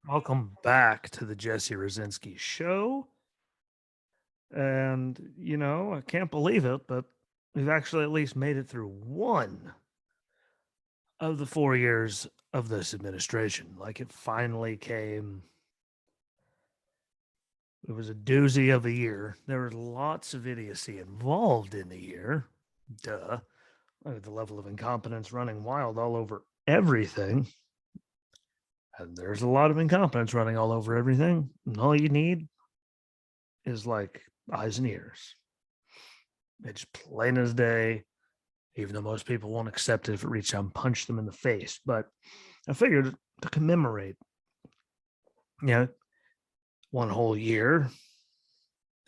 Welcome back to the Jesse Rucinski show. And, I can't believe it, but we've actually at least made it through one of the 4 years of this administration. Like it finally came. It was a doozy of a year. There was lots of idiocy involved in the year. Duh. The level of incompetence running wild all over everything. And there's a lot of incompetence running all over everything. And all you need is like eyes and ears. It's plain as day, even though most people won't accept it if it reaches out and punch them in the face. But I figured to commemorate, you know, one whole year,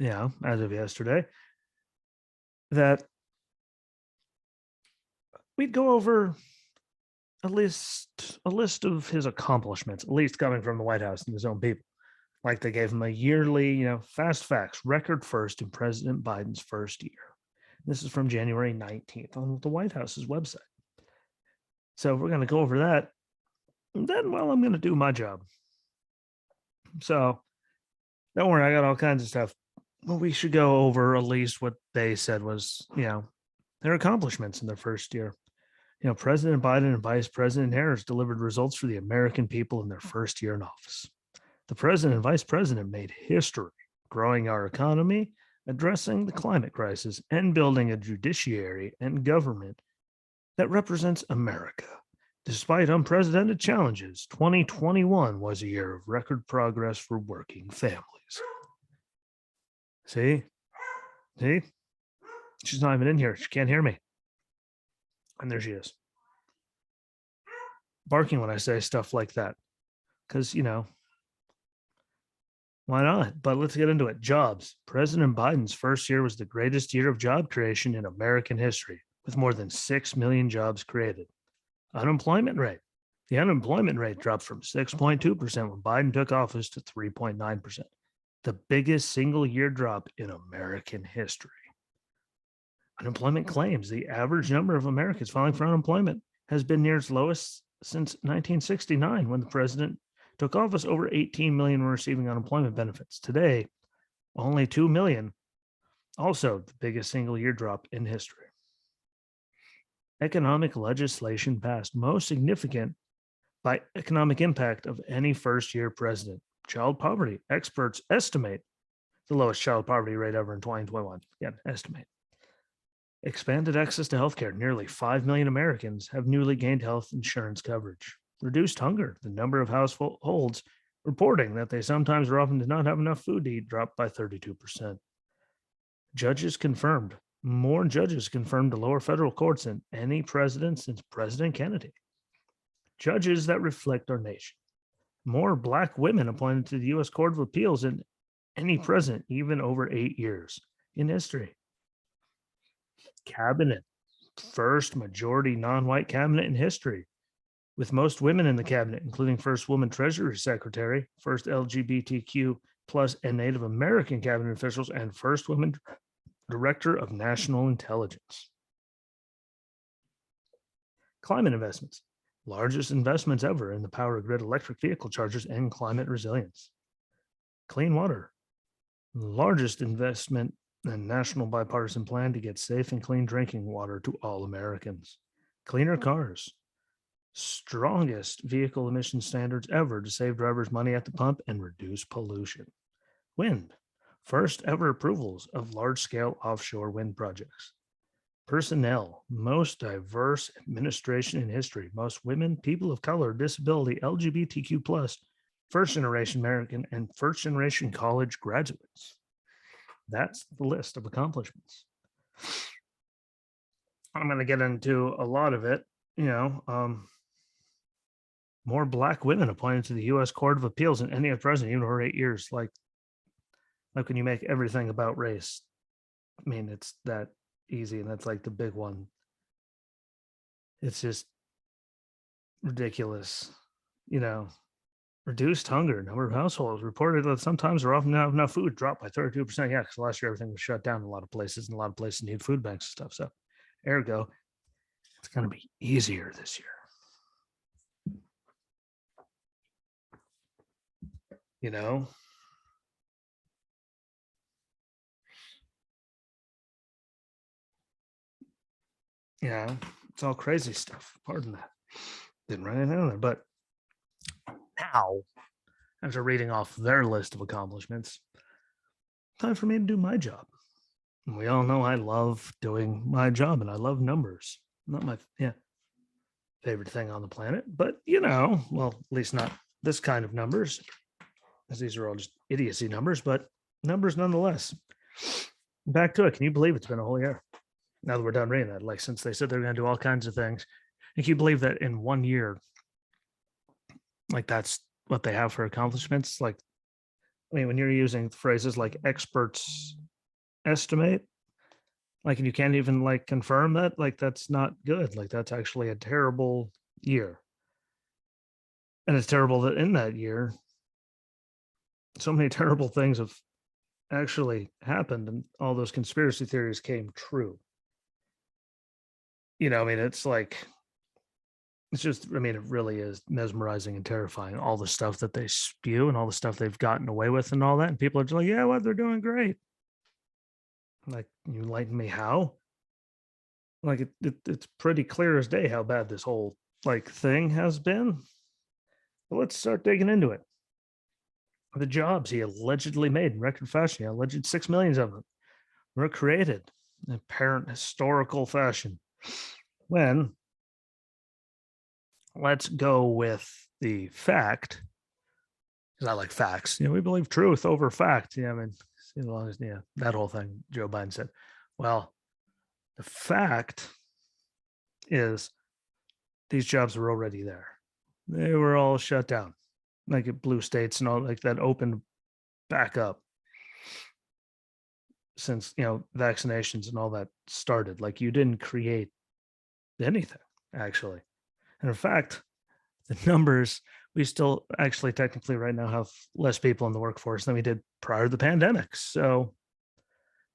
as of yesterday, that we'd go over at least a list of his accomplishments, at least coming from the White House and his own people. Like they gave him a yearly, fast facts record first in President Biden's first year. This is from January 19th on the White House's website. So we're going to go over that. And then, I'm going to do my job. So don't worry, I got all kinds of stuff. Well, we should go over at least what they said was, their accomplishments in their first year. President Biden and Vice President Harris delivered results for the American people in their first year in office. The president and vice president made history, growing our economy, addressing the climate crisis, and building a judiciary and government that represents America. Despite unprecedented challenges, 2021 was a year of record progress for working families. See? See? She's not even in here. She can't hear me. And there she is. Barking when I say stuff like that. Because, why not? But let's get into it. Jobs. President Biden's first year was the greatest year of job creation in American history, with more than 6 million jobs created. Unemployment rate. The unemployment rate dropped from 6.2% when Biden took office to 3.9%, the biggest single year drop in American history. Unemployment claims. The average number of Americans filing for unemployment has been near its lowest since 1969 when the president took office. Over 18 million were receiving unemployment benefits. Today, only 2 million, also the biggest single year drop in history. Economic legislation passed, most significant by economic impact of any first year president. Child poverty. Experts estimate the lowest child poverty rate ever in 2021. Again, estimate. Expanded access to healthcare. Nearly 5 million Americans have newly gained health insurance coverage. Reduced hunger. The number of households reporting that they sometimes or often did not have enough food to eat dropped by 32%. Judges confirmed. More judges confirmed to lower federal courts than any president since President Kennedy. Judges that reflect our nation. More Black women appointed to the U.S. Court of Appeals than any president, even over 8 years in history. Cabinet. First majority non-white cabinet in history, with most women in the cabinet, including first woman Treasury Secretary, first LGBTQ plus and Native American cabinet officials, and first woman Director of National Intelligence. Climate investments. Largest investments ever in the power grid, electric vehicle chargers, and climate resilience. Clean water. Largest investment and national bipartisan plan to get safe and clean drinking water to all Americans. Cleaner cars. Strongest vehicle emission standards ever to save drivers money at the pump and reduce pollution. Wind. First ever approvals of large-scale offshore wind projects. Personnel. Most diverse administration in history. Most women, people of color, disability, LGBTQ+, first-generation American, and first-generation college graduates. That's the list of accomplishments. I'm going to get into a lot of it. More Black women appointed to the U.S. Court of Appeals than any other president, even over 8 years. Like when you make everything about race, I mean, it's that easy, and that's like the big one. It's just ridiculous. Reduced hunger. Number of households reported that sometimes or often not have enough food, dropped by 32%. Yeah, because last year everything was shut down in a lot of places, and a lot of places need food banks and stuff. So, ergo, it's going to be easier this year. you know? Yeah, it's all crazy stuff. Pardon that. Didn't write anything on there. But now, after reading off their list of accomplishments, time for me to do my job. And we all know I love doing my job and I love numbers. Not my favorite thing on the planet, but well, at least not this kind of numbers, as these are all just idiocy numbers, but numbers nonetheless. Back to it. Can you believe it's been a whole year? Now that we're done reading that, like since they said they're going to do all kinds of things, and can you believe that in 1 year, like that's what they have for accomplishments? Like, I mean, when you're using phrases like experts estimate, like, and you can't even like confirm that, like, that's not good. Like, that's actually a terrible year. And it's terrible that in that year, so many terrible things have actually happened and all those conspiracy theories came true. I mean, it's like, it's just, I mean, it really is mesmerizing and terrifying. All the stuff that they spew and all the stuff they've gotten away with and all that. And people are just like, yeah, what? They're doing great. Like, you enlighten me how? Like, it's pretty clear as day how bad this whole like thing has been. But let's start digging into it. The jobs he allegedly made in record fashion, alleged 6 million of them were created in apparent historical fashion. When let's go with the fact, because I like facts. We believe truth over fact. I mean, as long as that whole thing Joe Biden said. Well, the fact is these jobs were already there. They were all shut down, like at blue states and all like that opened back up since vaccinations and all that started. Like, you didn't create anything actually. And in fact, the numbers, we still actually technically right now have less people in the workforce than we did prior to the pandemic. So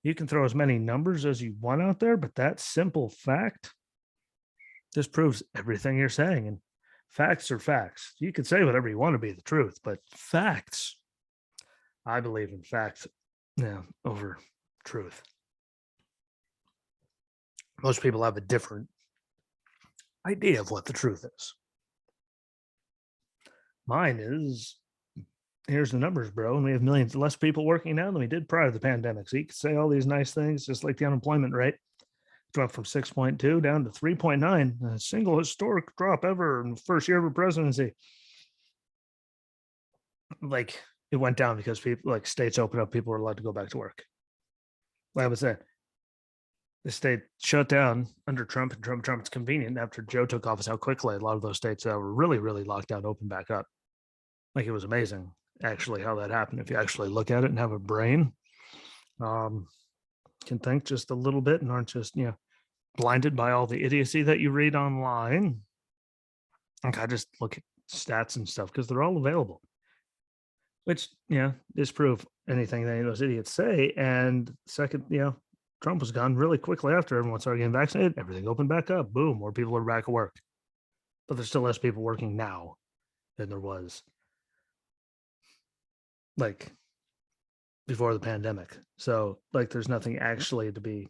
you can throw as many numbers as you want out there, but that simple fact just proves everything you're saying. And facts are facts. You can say whatever you want to be the truth, but facts, I believe in facts over truth. Most people have a different idea of what the truth is. Mine is, here's the numbers, bro, and we have millions less people working now than we did prior to the pandemic. So you can say all these nice things, just like the unemployment rate dropped from 6.2 down to 3.9, a single historic drop ever in the first year of a presidency. Like, it went down because people, like, states opened up, people were allowed to go back to work. Like I was saying, the state shut down under Trump, and Trump, it's convenient after Joe took office how quickly a lot of those states that were really, really locked down opened back up. Like, it was amazing actually how that happened. If you actually look at it and have a brain, can think just a little bit and aren't just blinded by all the idiocy that you read online. Like, I just look at stats and stuff because they're all available, which disprove anything that those idiots say. And second, Trump was gone really quickly after everyone started getting vaccinated. Everything opened back up. Boom, more people are back at work. But there's still less people working now than there was like before the pandemic. So like, there's nothing actually to be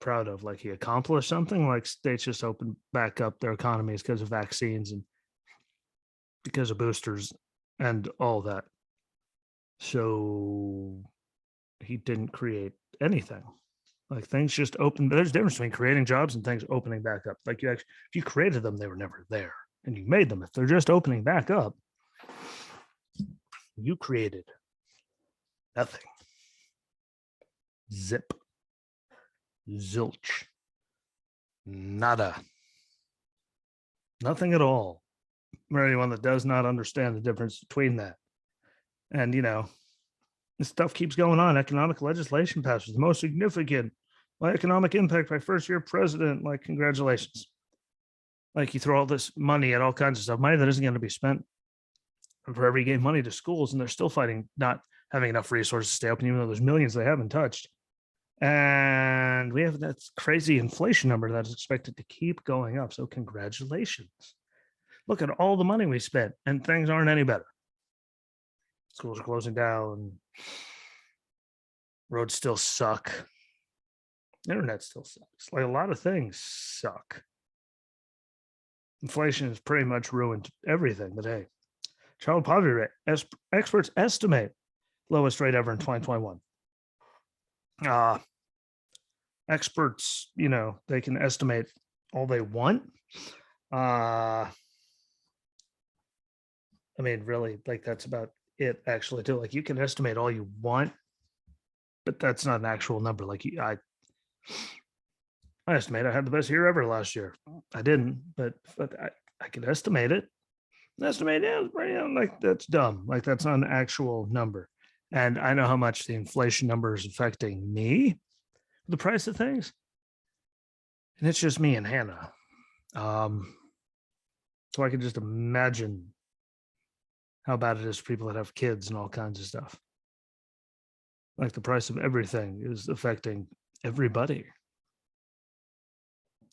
proud of. Like, he accomplished something. Like, states just opened back up their economies because of vaccines and because of boosters and all that. So he didn't create anything. Like, things just opened. There's a difference between creating jobs and things opening back up. Like, if you created them, they were never there, and you made them. If they're just opening back up, you created nothing. Zip. Zilch. Nada. Nothing at all. For anyone that does not understand the difference between that. And this stuff keeps going on. Economic legislation passes, the most significant economic impact by first year president. Like, congratulations. Like, you throw all this money at all kinds of stuff, money that isn't going to be spent. Forever you gave money to schools, and they're still fighting not having enough resources to stay open, even though there's millions they haven't touched. And we have that crazy inflation number that is expected to keep going up. So congratulations. Look at all the money we spent, and things aren't any better. Schools are closing down. Roads still suck. Internet still sucks. Like a lot of things suck. Inflation has pretty much ruined everything. But hey, child poverty rate. Experts estimate lowest rate ever in 2021. Uh, experts, they can estimate all they want. I mean, really, like that's about it actually too. Like you can estimate all you want, but that's not an actual number. Like I estimate I had the best year ever last year. I didn't, but I can estimate it. Estimate, yeah, like that's dumb. Like that's not an actual number. And I know how much the inflation number is affecting me, the price of things. And it's just me and Hannah. So I can just imagine how bad it is for people that have kids and all kinds of stuff. Like the price of everything is affecting everybody.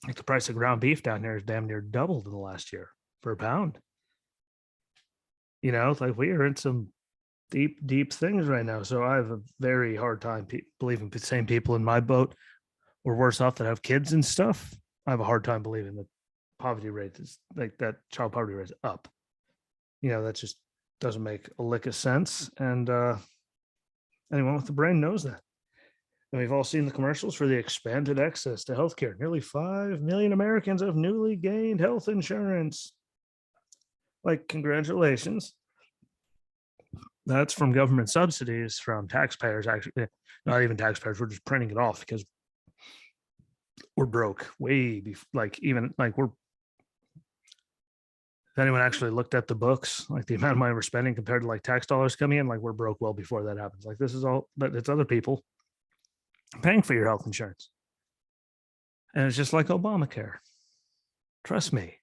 Like the price of ground beef down here is damn near doubled in the last year for a pound. Like we are in some deep, deep things right now. So I have a very hard time believing the same people in my boat or worse off that have kids and stuff. I have a hard time believing that poverty rate is like that child poverty rate is up. That just doesn't make a lick of sense. And anyone with the brain knows that. And we've all seen the commercials for the expanded access to healthcare. Nearly 5 million Americans have newly gained health insurance. Like, congratulations. That's from government subsidies from taxpayers. Actually, not even taxpayers. We're just printing it off because we're broke way before, we're. If anyone actually looked at the books, like the amount of money we're spending compared to like tax dollars coming in, like we're broke well before that happens. Like this is all, but it's other people paying for your health insurance. And it's just like Obamacare. Trust me.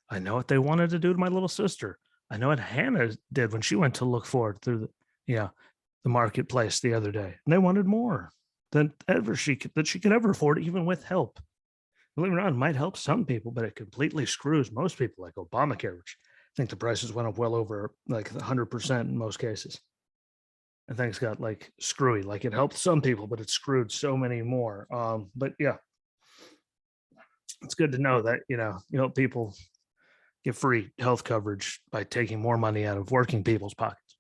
I know what they wanted to do to my little sister. I know what Hannah did when she went to look for it through the marketplace the other day. And they wanted more than ever she could ever afford, even with help. Believe it or not, it might help some people, but it completely screws most people, like Obamacare, which I think the prices went up well over like 100% in most cases. And things got like screwy. Like it helped some people, but it screwed so many more. But yeah, it's good to know that you help people get free health coverage by taking more money out of working people's pockets.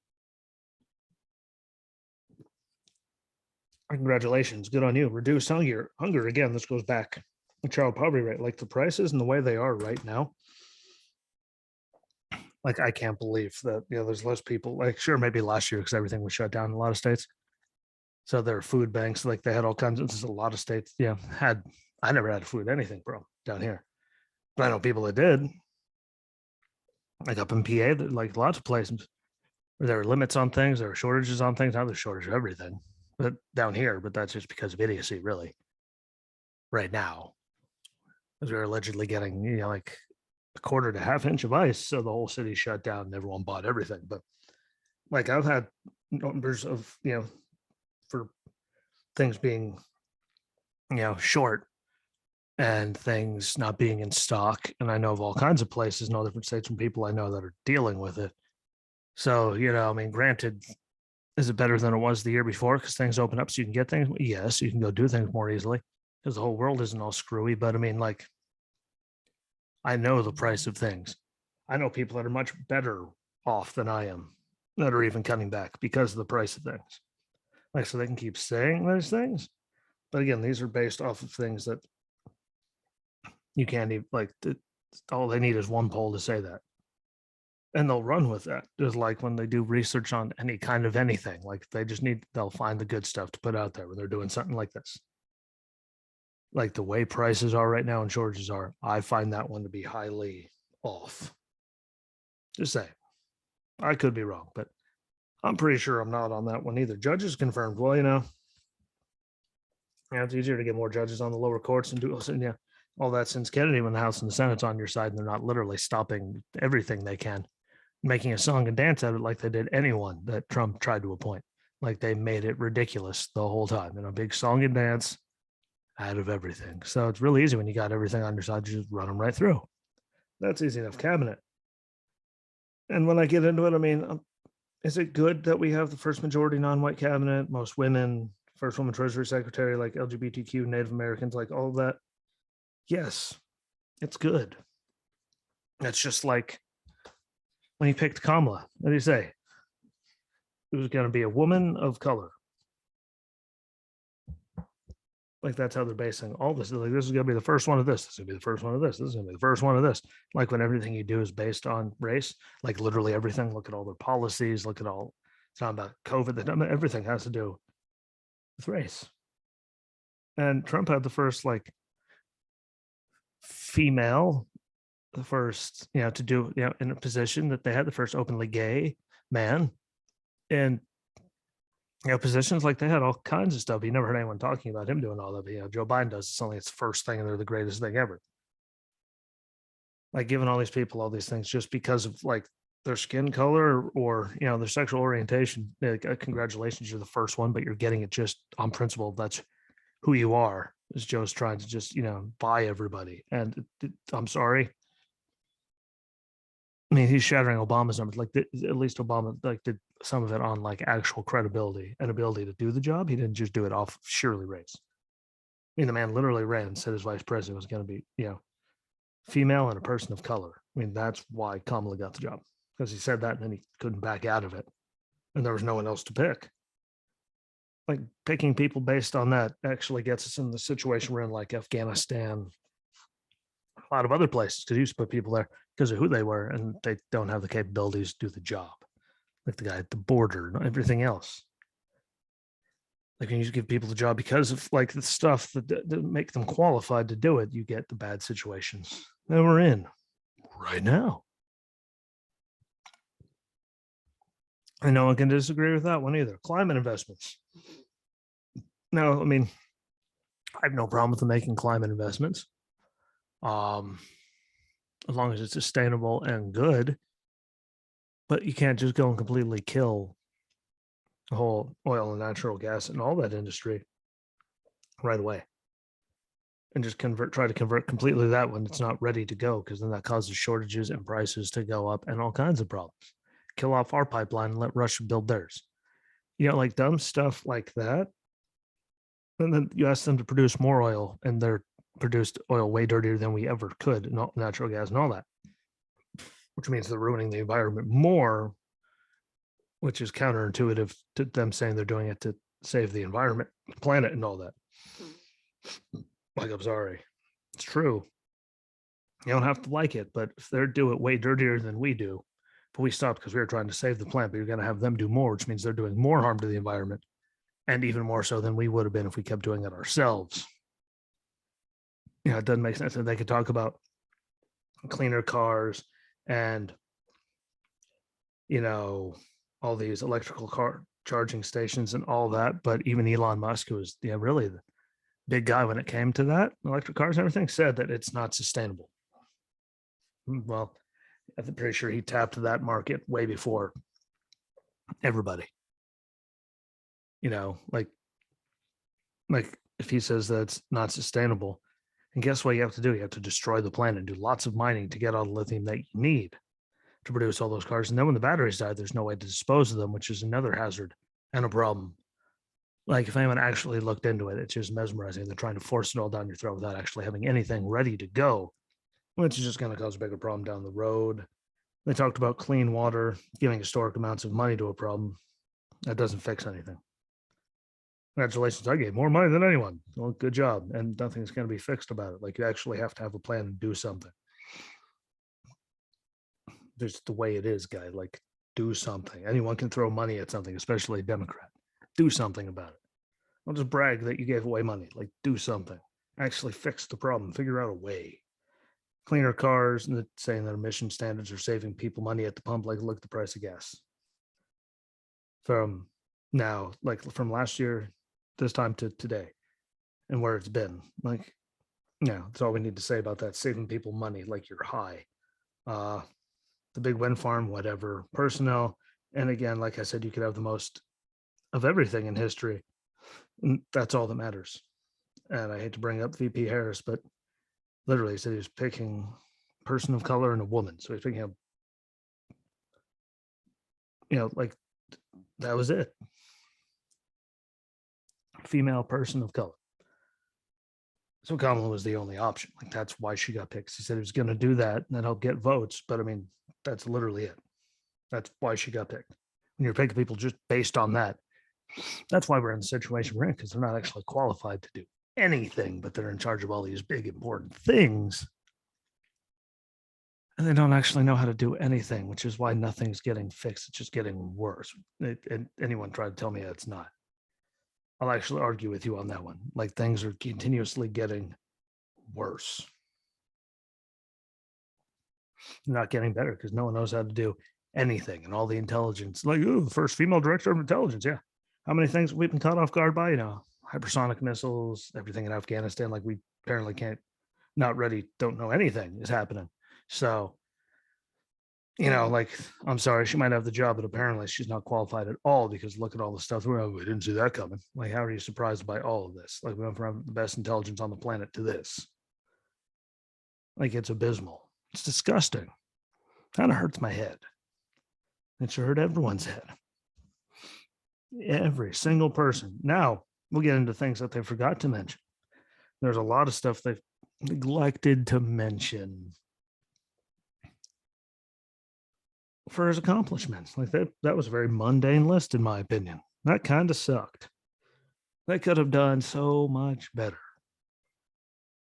Congratulations, good on you. Reduce hunger. Again, this goes back the child poverty rate, like the prices and the way they are right now. Like I can't believe that there's less people. Like sure, maybe last year because everything was shut down in a lot of states. So there are food banks, like they had all kinds of. There's a lot of states. Had I never had food anything, bro, down here, but I know people that did. Like up in PA, like lots of places where there are limits on things, there are shortages on things. Now there's shortage of everything, but down here, but that's just because of idiocy, really. Right now, because we're allegedly getting like a quarter to half inch of ice, so the whole city shut down and everyone bought everything. But like I've had numbers of for things being short and things not being in stock, and I know of all kinds of places in all different states and people I know that are dealing with it. So I mean, granted, is it better than it was the year before because things open up so you can get things? Yes, you can go do things more easily because the whole world isn't all screwy. But I mean, like, I know the price of things. I know people that are much better off than I am that are even coming back because of the price of things. Like, so they can keep saying those things. But again, these are based off of things that you can't even, like, all they need is one poll to say that. And they'll run with that. Just like when they do research on any kind of anything, like they'll find the good stuff to put out there when they're doing something like this. Like the way prices are right now and shortages are, I find that one to be highly off. Just say, I could be wrong, but I'm pretty sure I'm not on that one either. Judges confirmed. Well, it's easier to get more judges on the lower courts and do all that since Kennedy, when the House and the Senate's on your side and they're not literally stopping everything they can, making a song and dance out of it like they did anyone that Trump tried to appoint. Like they made it ridiculous the whole time, a big song and dance out of everything. So it's really easy when you got everything on your side, you just run them right through. That's easy enough cabinet. And when I get into it, I mean, Is it good that we have the first majority non-white cabinet, most women, first woman treasury secretary, like LGBTQ, Native Americans, like all of that? Yes, it's good. It's just like when he picked Kamala, what did he say? It was going to be a woman of color. Like that's how they're basing all this. Like this is going to be the first one of this. This is going to be the first one of this. This is going to be the first one of this. Like when everything you do is based on race, like literally everything. Look at all their policies. Look at all. It's not about COVID. Everything has to do with race. And Trump had the first like female, the first to do in a position that they had the first openly gay man, and positions like they had all kinds of stuff. You never heard anyone talking about him doing all that. But Joe Biden does something. It's the first thing, and they're the greatest thing ever. Like giving all these people all these things just because of like their skin color or their sexual orientation. Like, congratulations, you're the first one, but you're getting it just on principle. That's who you are. As Joe's trying to just buy everybody, and I'm sorry. I mean, he's shattering Obama's numbers. Like at least Obama like did some of it on like actual credibility and ability to do the job. He didn't just do it off surely race. I mean, the man literally ran and said his vice president was going to be, female and a person of color. I mean, that's why Kamala got the job, because he said that and then he couldn't back out of it. And there was no one else to pick. Like picking people based on that actually gets us in the situation we're in, like Afghanistan, a lot of other places, because you used to put people there because of who they were, and they don't have the capabilities to do the job. Like the guy at the border and everything else. Like when you give people the job because of like the stuff that make them qualified to do it, you get the bad situations that we're in right now. And no one can disagree with that one either. Climate investments. No, I mean, I have no problem with them making climate investments. As long as it's sustainable and good. But you can't just go and completely kill the whole oil and natural gas and all that industry right away. And just try to convert completely that when it's not ready to go, because then that causes shortages and prices to go up and all kinds of problems. Kill off our pipeline and let Russia build theirs. Like dumb stuff like that. And then you ask them to produce more oil, and they're produced oil way dirtier than we ever could, and natural gas and all that, which means they're ruining the environment more, which is counterintuitive to them saying they're doing it to save the environment, planet, and all that. Like, I'm sorry, it's true. You don't have to like it, but if they do it way dirtier than we do, but we stopped because we were trying to save the planet, but you're going to have them do more, which means they're doing more harm to the environment, and even more so than we would have been if we kept doing it ourselves. It doesn't make sense. And they could talk about cleaner cars and, all these electrical car charging stations and all that. But even Elon Musk, who was really the big guy when it came to that, electric cars and everything, said that it's not sustainable. Well, I'm pretty sure he tapped that market way before everybody. Like if he says that it's not sustainable, and guess what you have to do? You have to destroy the planet and do lots of mining to get all the lithium that you need to produce all those cars. And then when the batteries die, there's no way to dispose of them, which is another hazard and a problem. Like if anyone actually looked into it, it's just mesmerizing. They're trying to force it all down your throat without actually having anything ready to go, which is just going to cause a bigger problem down the road. They talked about clean water, giving historic amounts of money to a problem. That doesn't fix anything. Congratulations, I gave more money than anyone. Well, good job. And nothing's going to be fixed about it. Like you actually have to have a plan and do something. There's the way it is, guy. Like, do something. Anyone can throw money at something, especially a Democrat. Do something about it. Don't just brag that you gave away money. Like, do something. Actually fix the problem. Figure out a way. Cleaner cars, and saying that emission standards are saving people money at the pump. Like, look at the price of gas. From now, like from last year, this time to today, and where it's been. Like, that's all we need to say about that. Saving people money, like you're high. The big wind farm, whatever, personnel. And again, like I said, you could have the most of everything in history. And that's all that matters. And I hate to bring up VP Harris, but literally he said he was picking a person of color and a woman. So he's picking up, like That was it. Female person of color. So Kamala was the only option. Like that's why she got picked. She said he was going to do that and that helped get votes. But I mean, that's literally it. That's why she got picked. When you're picking people just based on that, that's why we're in the situation we're in, because they're not actually qualified to do anything, but they're in charge of all these big important things. And they don't actually know how to do anything, which is why nothing's getting fixed. It's just getting worse. And anyone try to tell me it's not. I'll actually argue with you on that one. Like things are continuously getting worse. They're not getting better because no one knows how to do anything. And all the intelligence, like, oh, the first female director of intelligence. Yeah. How many things we've been caught off guard by? You know, hypersonic missiles, everything in Afghanistan. Like we apparently can't, not ready, don't know anything is happening. So, you know, like, I'm sorry, she might have the job, but apparently she's not qualified at all because look at all the stuff. Well, we didn't see that coming. Like, how are you surprised by all of this? Like, we went from the best intelligence on the planet to this. Like, it's abysmal. It's disgusting. Kind of hurts my head. It sure hurt everyone's head. Every single person. Now, we'll get into things that they forgot to mention. There's a lot of stuff they've neglected to mention for his accomplishments. Like that was a very mundane list, in my opinion. That kind of sucked. They could have done so much better.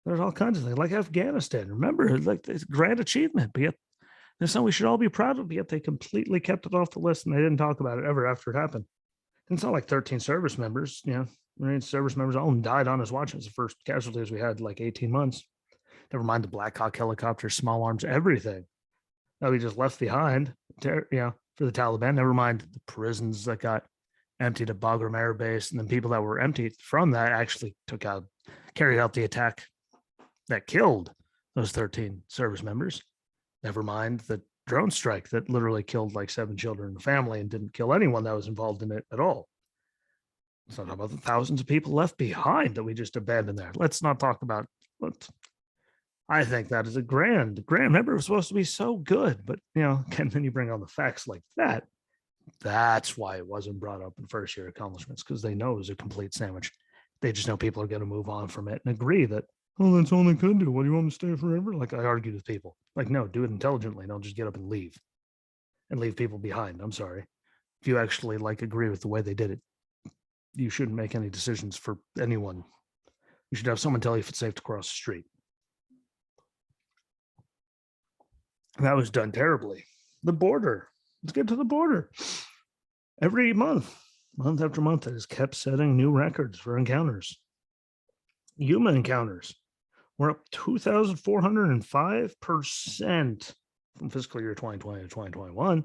There's all kinds of things like Afghanistan. Remember, like this grand achievement, but yet there's something we should all be proud of, but yet they completely kept it off the list and they didn't talk about it ever after it happened. And it's not like 13 service members, you know, Marine service members all died on his watch. It was the first casualties we had like 18 months. Never mind the Black Hawk helicopters, small arms, everything that we just left behind, you know, for the Taliban. Never mind the prisons that got emptied at Bagram Air Base, and then people that were emptied from that actually carried out the attack that killed those 13 service members. Never mind the drone strike that literally killed like 7 children in the family and didn't kill anyone that was involved in it at all. Let's not talk about the thousands of people left behind that we just abandoned there. Let's not talk about what I think that is a grand. Remember, it was supposed to be so good, but you know, and then you bring on the facts like that. That's why it wasn't brought up in first year accomplishments, because they know it was a complete sandwich. They just know people are going to move on from it and agree that, oh, that's all they could do. What do you want to stay forever? Like I argued with people. Like, no, do it intelligently. Don't just get up and leave people behind. I'm sorry. If you actually like agree with the way they did it, you shouldn't make any decisions for anyone. You should have someone tell you if it's safe to cross the street. That was done terribly. The border. Let's get to the border. Every month after month, it has kept setting new records for encounters. Human encounters. We're up 2,405% from fiscal year 2020 to 2021,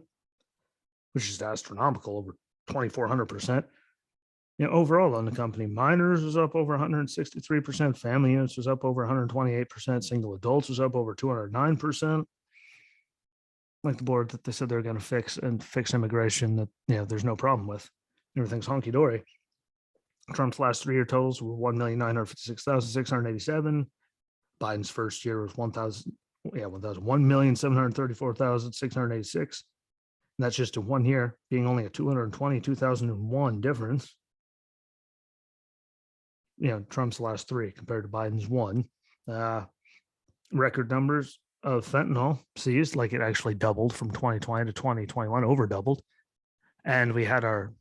which is astronomical, over 2,400%. You know, overall on the company, minors was up over 163%, family units was up over 128%, single adults was up over 209%. Like the board that they said they're going to fix immigration, that, you know, there's no problem with. Everything's honky dory. Trump's last 3-year totals were 1,956,687. Biden's first year was 1,734,686. And that's just in 1 year, being only a 222,001 difference. You know, Trump's last 3 compared to Biden's 1. Record numbers of fentanyl seized, like it actually doubled from 2020 to 2021, over doubled. And we had our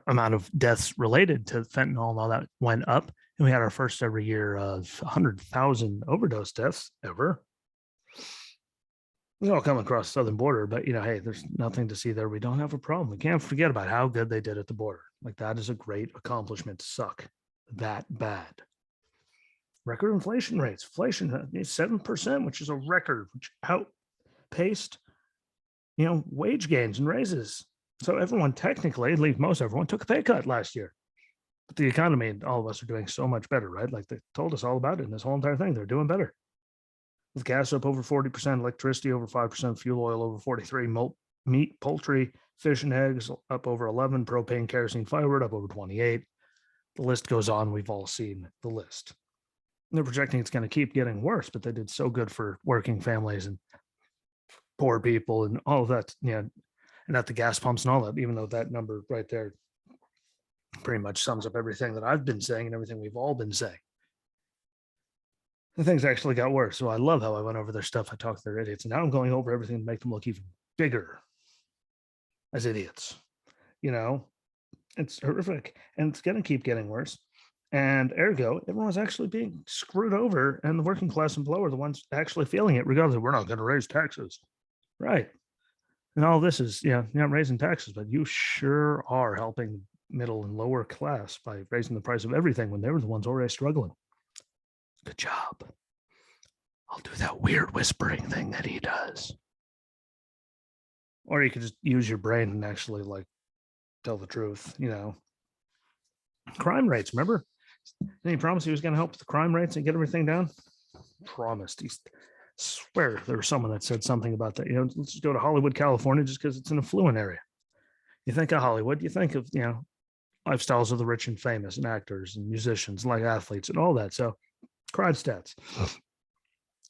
amount of deaths related to fentanyl and all that went up. And we had our first ever year of 100,000 overdose deaths ever. It's all coming across the southern border, but you know, hey, there's nothing to see there. We don't have a problem. We can't forget about how good they did at the border. Like that is a great accomplishment to suck that bad. Record inflation rates. Inflation 7%, which is a record, which outpaced, you know, wage gains and raises. So everyone technically, at least most everyone, took a pay cut last year. But the economy and all of us are doing so much better, right? Like they told us all about it in this whole entire thing. They're doing better. With gas up over 40%, electricity over 5%, fuel oil over 43%, meat, poultry, fish and eggs up over 11%, propane, kerosene, firewood up over 28%. The list goes on. We've all seen the list. They're projecting it's going to keep getting worse, but they did so good for working families and poor people and all of that. You know, and at the gas pumps and all that, even though that number right there pretty much sums up everything that I've been saying and everything we've all been saying. The things actually got worse. So I love how I went over their stuff. I talked to their idiots. And now I'm going over everything to make them look even bigger as idiots. You know, it's horrific. And it's going to keep getting worse. And ergo, everyone's actually being screwed over. And the working class and below are the ones actually feeling it, regardless of we're not going to raise taxes. Right. And all this is, you're not raising taxes, but you sure are helping middle and lower class by raising the price of everything when they were the ones already struggling. Good job. I'll do that weird whispering thing that he does. Or you could just use your brain and actually like tell the truth, Crime rates, remember? And he promised he was going to help with the crime rates and get everything down. Promised. He swear there was someone that said something about that. Let's just go to Hollywood, California, just because it's an affluent area. You think of Hollywood, you think of, lifestyles of the rich and famous and actors and musicians, like athletes and all that. So crime stats.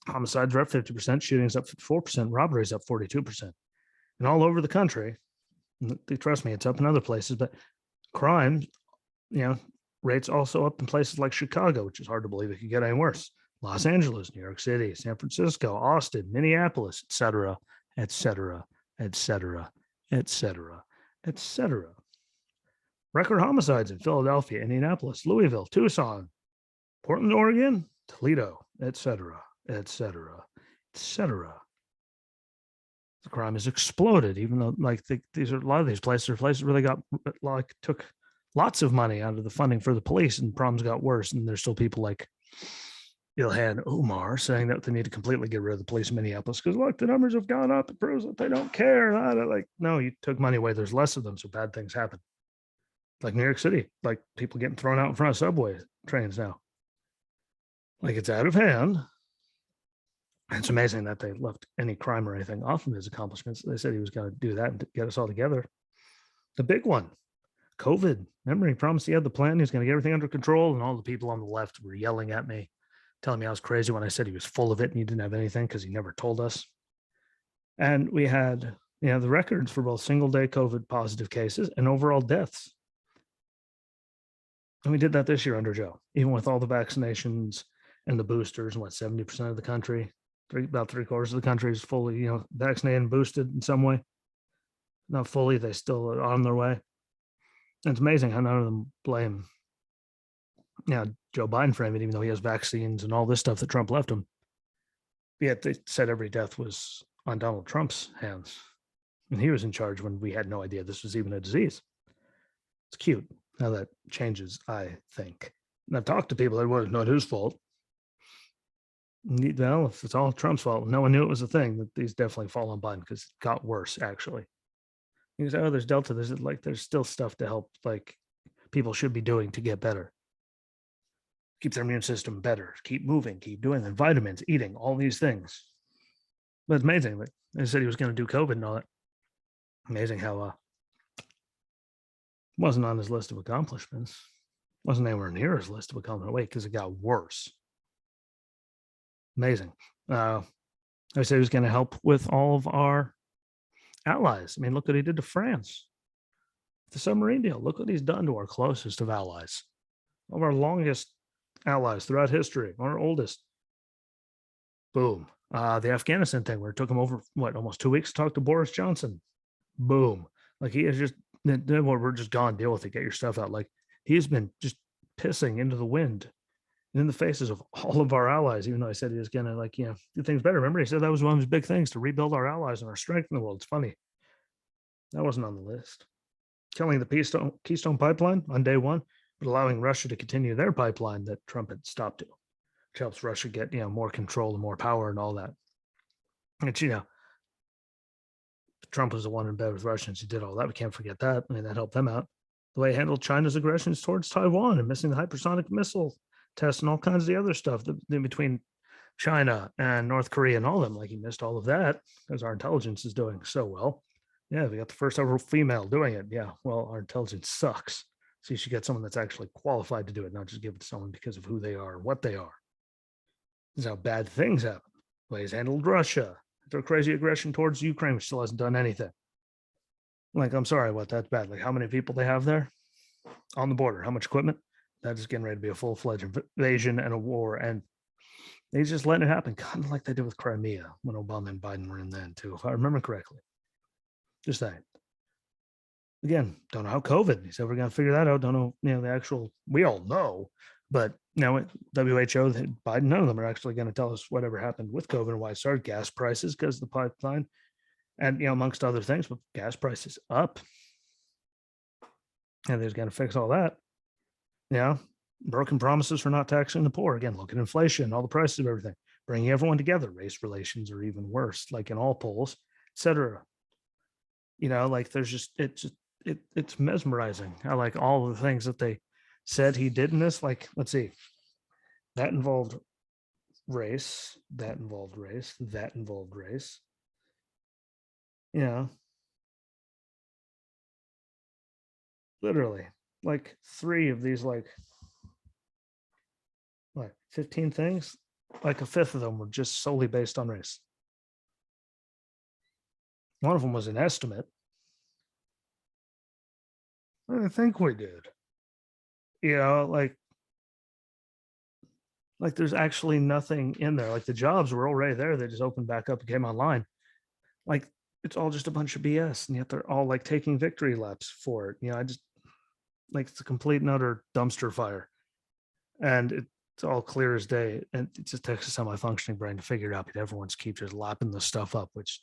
Homicides are up 50%, shootings up 54%, robberies up 42%. And all over the country, trust me, it's up in other places, but crime, rates also up in places like Chicago, which is hard to believe it could get any worse. Los Angeles, New York City, San Francisco, Austin, Minneapolis, et cetera, et cetera, et cetera, et cetera, et cetera. Record homicides in Philadelphia, Indianapolis, Louisville, Tucson, Portland, Oregon, Toledo, et cetera, et cetera, et cetera. The crime has exploded, even though these are a lot of these places are places where they took lots of money out of the funding for the police, and problems got worse. And there's still people like Ilhan Omar saying that they need to completely get rid of the police in Minneapolis because look, the numbers have gone up. It proves that they don't care. No, you took money away. There's less of them, so bad things happen. Like New York City, like people getting thrown out in front of subway trains now. Like it's out of hand. It's amazing that they left any crime or anything off of his accomplishments. They said he was going to do that and get us all together. The big one, COVID. Remember, he promised he had the plan. He was going to get everything under control. And all the people on the left were yelling at me, telling me I was crazy when I said he was full of it and he didn't have anything because he never told us. And we had, the records for both single day COVID positive cases and overall deaths. And we did that this year under Joe, even with all the vaccinations and the boosters and 70% of the country. About 3/4 of the country is fully, vaccinated and boosted in some way. Not fully, they still are on their way. And it's amazing how none of them blame, Joe Biden for it, even though he has vaccines and all this stuff that Trump left him. Yet they said every death was on Donald Trump's hands. And he was in charge when we had no idea this was even a disease. It's cute how that changes, I think. And I've talked to people that was not his fault. Well, if it's all Trump's fault, no one knew it was a thing, that these definitely fall on Biden because it got worse, actually. You say, there's Delta, there's still stuff to help, people should be doing to get better. Keep their immune system better, keep moving, keep doing it, vitamins, eating, all these things. But it's amazing. They said he was going to do COVID and all that. Amazing how wasn't on his list of accomplishments. Wasn't anywhere near his list of accomplishments. Wait, because it got worse. Amazing. I said he was going to help with all of our allies. I mean, look what he did to France. The submarine deal. Look what he's done to our closest of allies. One of our longest allies throughout history. Our oldest. Boom. The Afghanistan thing where it took him over, almost 2 weeks to talk to Boris Johnson. Boom. He is just, we're just gone. Deal with it. Get your stuff out. He's been just pissing into the wind in the faces of all of our allies, even though I said he was going to do things better. Remember, he said that was one of his big things, to rebuild our allies and our strength in the world. It's funny. That wasn't on the list. Killing the Keystone pipeline on day one, but allowing Russia to continue their pipeline that Trump had stopped to, which helps Russia get, more control and more power and all that. It's, Trump was the one in bed with Russians. He did all that. We can't forget that. I mean, that helped them out. The way he handled China's aggressions towards Taiwan and missing the hypersonic missile tests and all kinds of the other stuff in between China and North Korea and all of them. He missed all of that because our intelligence is doing so well. Yeah, we got the first ever female doing it. Yeah, well, our intelligence sucks. So you should get someone that's actually qualified to do it, not just give it to someone because of who they are or what they are. This is how bad things happen. The way he's handled Russia, their crazy aggression towards Ukraine, which still hasn't done anything. Like, I'm sorry, what, that's bad. Like, how many people they have there on the border? How much equipment? That is getting ready to be a full-fledged invasion and a war. And they just letting it happen, kind of like they did with Crimea when Obama and Biden were in then, too, if I remember correctly. Just saying. Again, don't know how COVID. He said we're going to figure that out. Don't know, the actual, we all know, but WHO, Biden, none of them are actually going to tell us whatever happened with COVID and why it started. Gas prices because of the pipeline, and amongst other things, but gas prices up, and they're going to fix all that. Broken promises for not taxing the poor. Again, look at inflation, all the prices of everything, bringing everyone together. Race relations are even worse, like in all polls, etc. Like there's just it's mesmerizing. I like all the things that they said he did in this. Like, let's see, that involved race, that involved race, that involved race. Literally, like three of these, like, what, 15 things, like a fifth of them were just solely based on race. One of them was an estimate. I think we did. Like there's actually nothing in there. Like the jobs were already there. They just opened back up and came online. Like it's all just a bunch of BS, and yet they're all like taking victory laps for it. I just, like, it's a complete and utter dumpster fire, and it's all clear as day. And it just takes us on my functioning brain to figure it out. But everyone's keep just lapping this stuff up, which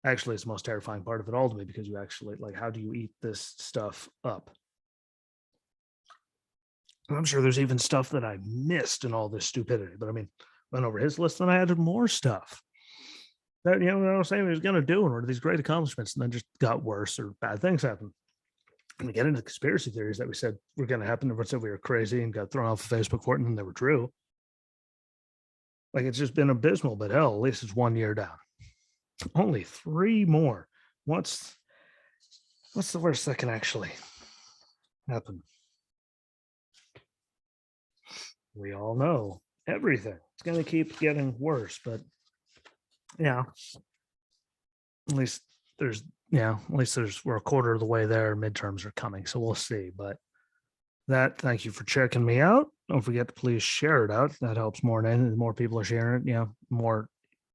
actually is the most terrifying part of it all to me, because you actually, like, how do you eat this stuff up? And I'm sure there's even stuff that I missed in all this stupidity. But I mean, went over his list and I added more stuff that, what I was saying he was going to do, and were these great accomplishments, and then just got worse or bad things happen. And we get into the conspiracy theories that we said were going to happen. Everyone said we were crazy and got thrown off of Facebook for it, and then they were true. Like, it's just been abysmal, but hell, at least it's 1 year down. Only 3 more. What's the worst that can actually happen? We all know everything. It's going to keep getting worse, but at least we're a quarter of the way there. Midterms are coming, so we'll see. But thank you for checking me out. Don't forget to please share it out. That helps more than anything. The more people are sharing it, more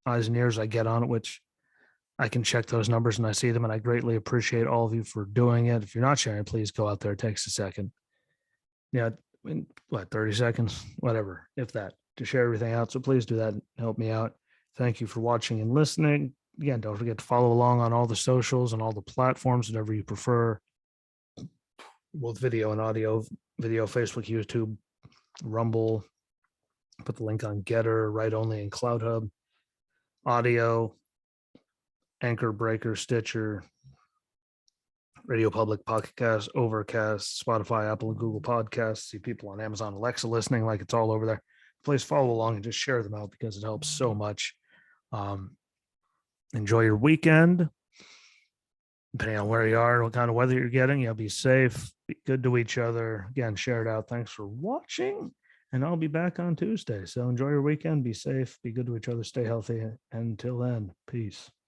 eyes and ears I get on it, which I can check those numbers and I see them, and I greatly appreciate all of you for doing it. If you're not sharing, please go out there. It takes a second. In 30 seconds, whatever, if that, to share everything out. So please do that and help me out. Thank you for watching and listening. Again, don't forget to follow along on all the socials and all the platforms, whatever you prefer, both video and audio. Video, Facebook, YouTube, Rumble. Put the link on Getter, Write Only, and Cloud Hub. Audio, Anchor, Breaker, Stitcher, Radio Public, Pocket Cast, Overcast, Spotify, Apple, and Google Podcasts. See people on Amazon Alexa listening, like it's all over there. Please follow along and just share them out, because it helps so much. Enjoy your weekend. Depending on where you are, what kind of weather you're getting, be safe, be good to each other. Again, share it out. Thanks for watching, and I'll be back on Tuesday. So enjoy your weekend, be safe, be good to each other, stay healthy. Until then, peace.